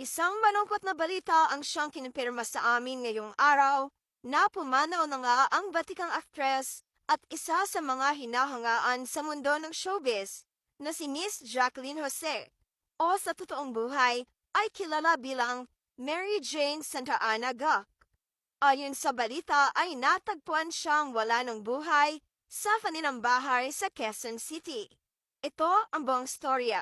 Isang malungkot na balita ang siyang kinumpirma sa amin ngayong araw na pumanaw na nga ang batikang aktres at isa sa mga hinahangaan sa mundo ng showbiz na si Miss Jacqueline Jose o sa totoong buhay ay kilala bilang Mary Jane Santa Ana Gak. Ayon sa balita ay natagpuan siyang wala ng buhay sa kanilang bahay sa Quezon City. Ito ang buong storya.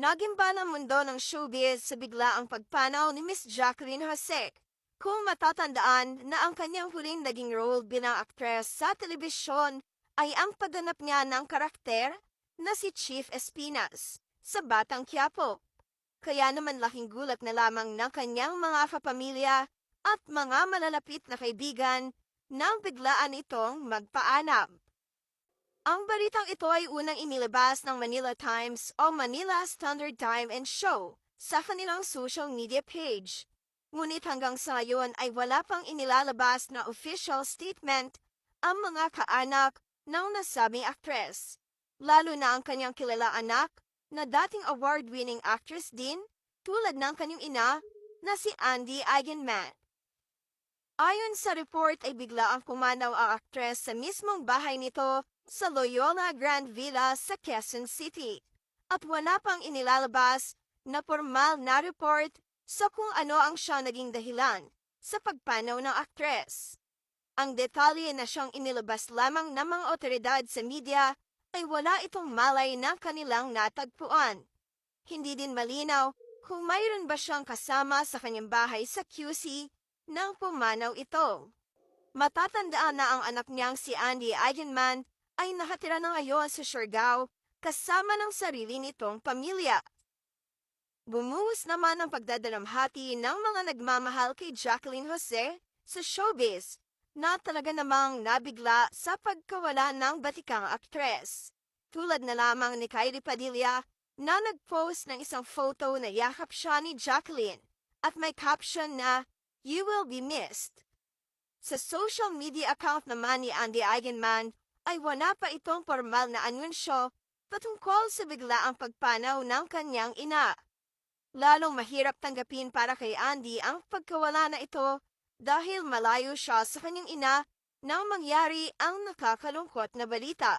Nagimba ng mundo ng showbiz sa biglaang pagpanaw ni Miss Jacqueline Jose. Kung matatandaan na ang kanyang huling naging role bilang aktres sa telebisyon ay ang pagganap niya ng karakter na si Chief Espinas sa Batang Quiapo. Kaya naman laking gulat na lamang ng kanyang mga kapamilya at mga malalapit na kaibigan nang biglaan itong magpaalam. Ang balitang ito ay unang inilabas ng Manila Times o Manila Standard Time and Show sa kanilang social media page. Ngunit hanggang sa ngayon ay wala pang inilalabas na official statement ang mga kaanak ng nasabing aktres. Lalo na ang kanyang kilala anak na dating award-winning actress din tulad ng kanyang ina na si Andy Eigenman. Ayon sa report ay bigla ang pumanaw ang aktres sa mismong bahay nito sa Loyola Grand Villa sa Quezon City at wala pang inilalabas na formal na report sa kung ano ang siya naging dahilan sa pagpanaw ng aktres. Ang detalye na siyang inilabas lamang ng mga otoridad sa media ay wala itong malay na kanilang natagpuan. Hindi din malinaw kung mayroon ba siyang kasama sa kanyang bahay sa QC nang pumanaw ito. Matatandaan na ang anak niyang si Andy Eigenman ay nakatira na ngayon sa Siargao kasama ng sarili nitong pamilya. Bumuhos naman ang pagdadalamhati ng mga nagmamahal kay Jacqueline Jose sa showbiz na talaga namang nabigla sa pagkawala ng batikang aktres. Tulad na lamang ni Kylie Padilla na nagpost ng isang photo na yakap siya ni Jacqueline at may caption na "You will be missed." Sa social media account naman ni Andy Eigenman ay wala pa itong formal na anunsyo patungkol sa biglaang pagpanaw ng kanyang ina. Lalong mahirap tanggapin para kay Andy ang pagkawala na ito dahil malayo siya sa kanyang ina nang mangyari ang nakakalungkot na balita.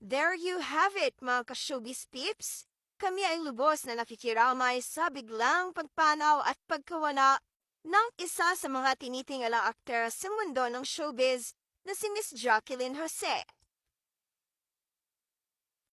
There you have it, mga ka-showbiz peeps! Kami ay lubos na nakikiramay sa biglang pagpanaw at pagkawala ng isa sa mga tinitingalang aktres sa mundo ng showbiz na si Miss Jacqueline Jose.